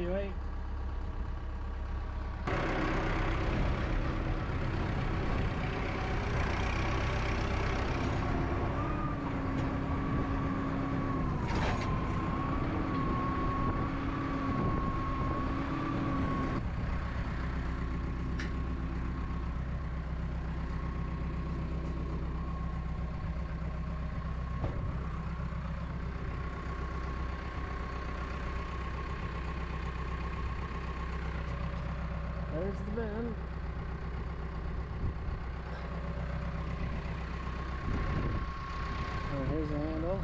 58. There's the bin. Oh, here's the handle.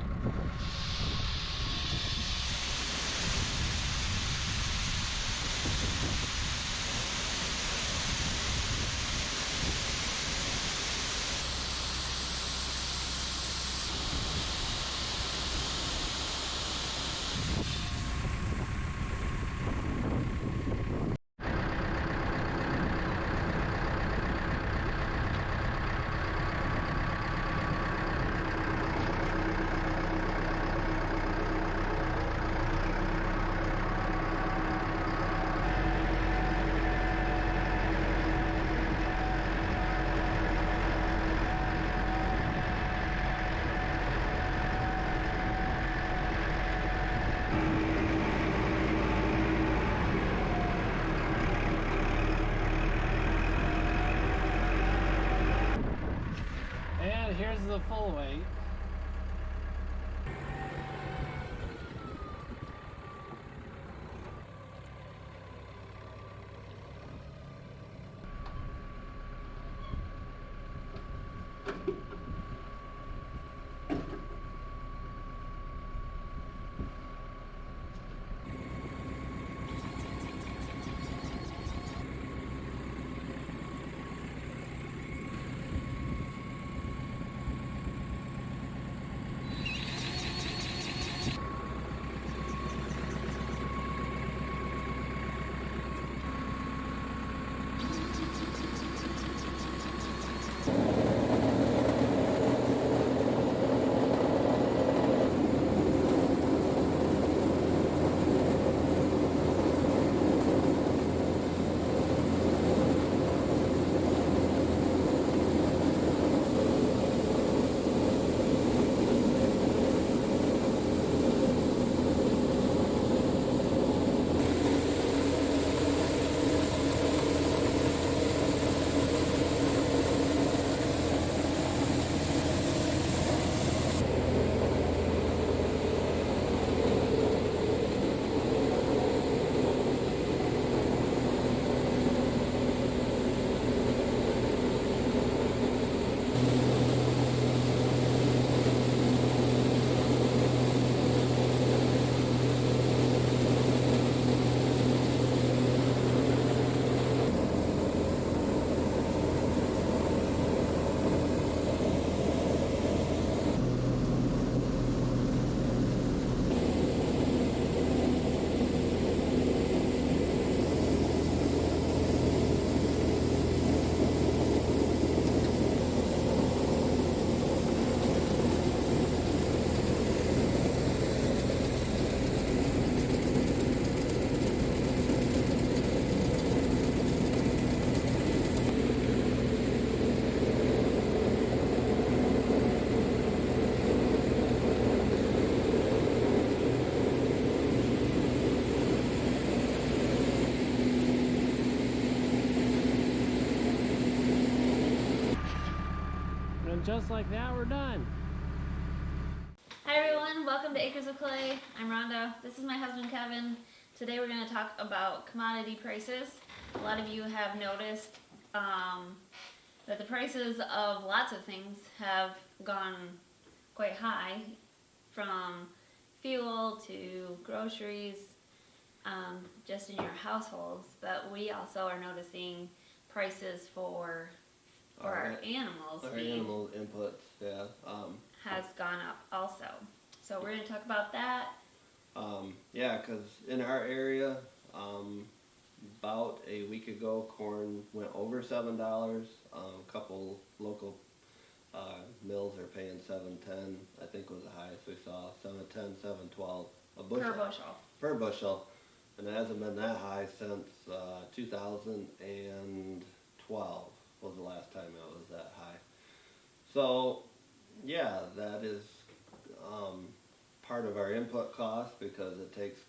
And here's the full weight. And just like that, we're done. Hi everyone, welcome to Acres of Clay. I'm Rhonda. This is my husband Kevin. Today we're going to talk about commodity prices. A lot of you have noticed that the prices of lots of things have gone quite high, from fuel to groceries, just in your households. But we also are noticing prices for our animals. Our animal inputs, yeah. Has gone up also. So we're going to talk about that. Yeah, because in our area, about a week ago, corn went over $7. A couple local mills are paying $7.10. I think was the highest we saw, $7.10, $7.12 a bushel. Per bushel. Per bushel. and it hasn't been that high since 2012 was the last time it was that high. So yeah, that is part of our input cost because it takes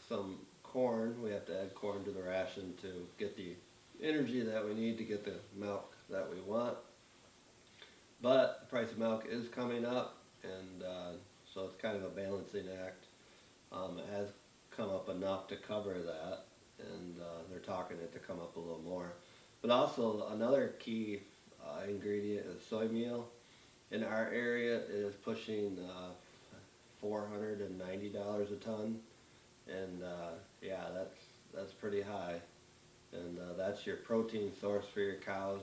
some corn. We have to add corn to the ration to get the energy that we need to get the milk that we want. But the price of milk is coming up, and so it's kind of a balancing act. It has come up enough to cover that, and they're talking it to come up a little more. But also another key ingredient is soy meal. In our area, it is pushing $490 a ton, and yeah, that's pretty high. And that's your protein source for your cows.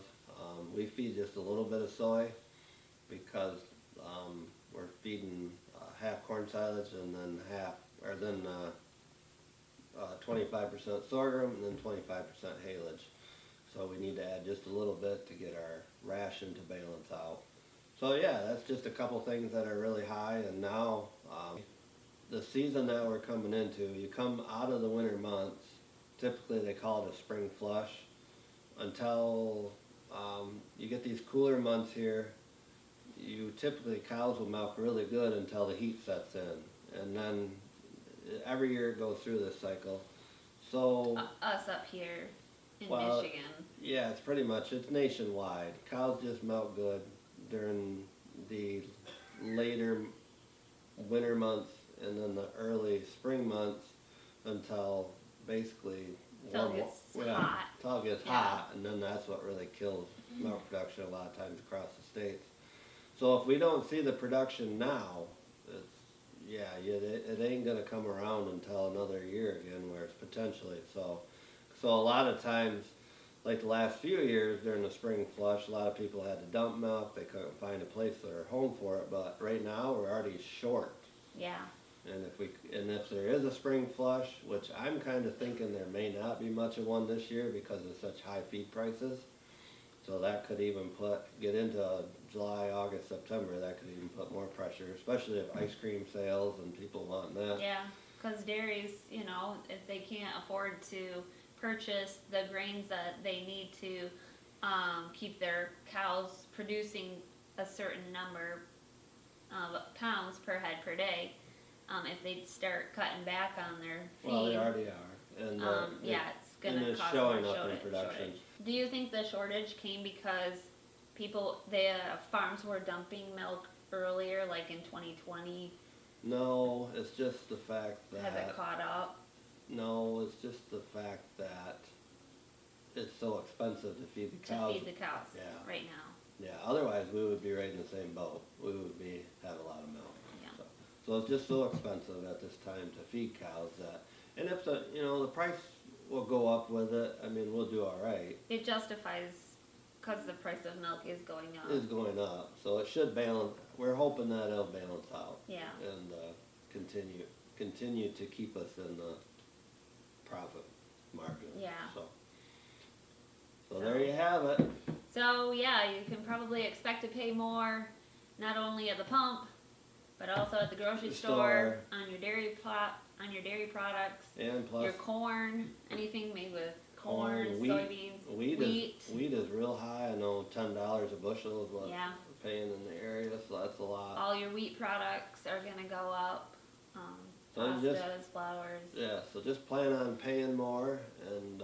We feed just a little bit of soy because we're feeding half corn silage and then 25% sorghum and then 25% haylage. So we need to add just a little bit to get our ration to balance out. So yeah, that's just a couple things that are really high. And now the season that we're coming into, you come out of the winter months, typically they call it a spring flush, until you get these cooler months here. Cows will milk really good until the heat sets in, and then every year it goes through this cycle. So us up here in well, Michigan. Yeah, it's nationwide. Cows just milk good during the later winter months and then the early spring months until basically Until it gets hot. Until it gets hot, and then that's what really kills milk production a lot of times across the states. So if we don't see the production now, it ain't gonna come around until another year again, where it's potentially so. So a lot of times, like the last few years during the spring flush, a lot of people had to dump milk. They couldn't find a place or a home for it. But right now we're already short. Yeah. And if there is a spring flush, which I'm kind of thinking there may not be much of one this year because of such high feed prices. So that could even get into July, August, September. That could even put more pressure, especially if ice cream sales and people want that. Yeah, because dairies, if they can't afford to purchase the grains that they need to keep their cows producing a certain number of pounds per head per day, if they start cutting back on their feed. Well, they already are. And it's going to cause showing more up in production. Do you think the shortage came because the farms were dumping milk earlier, like in 2020? No, it's just the fact that... Has it caught up? No, it's just the fact that it's so expensive to feed the cows. To feed the cows, yeah. Right now. Yeah, otherwise we would be right in the same boat. We would have a lot of milk. Yeah. So it's just so expensive at this time to feed cows that... And if the price will go up with it, I mean, we'll do all right. It justifies because the price of milk is going up. Is going up, so it should balance. We're hoping that it'll balance out. Yeah. And continue to keep us in the profit margin. Yeah. So there you have it. So yeah, you can probably expect to pay more, not only at the pump, but also at the grocery store, on your dairy products, and plus your corn, anything made with corn, soybeans, wheat is real high. I know $10 a bushel is what we're paying in the area, so that's a lot. All your wheat products are gonna go up. Pastas, flours. Yeah, so just plan on paying more, and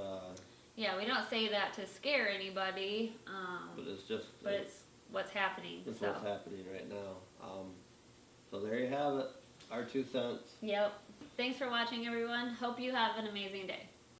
yeah, we don't say that to scare anybody. But it's just. But it's what's happening. It's what's happening right now. So there you have it. Our 2 cents. Yep. Thanks for watching, everyone. Hope you have an amazing day.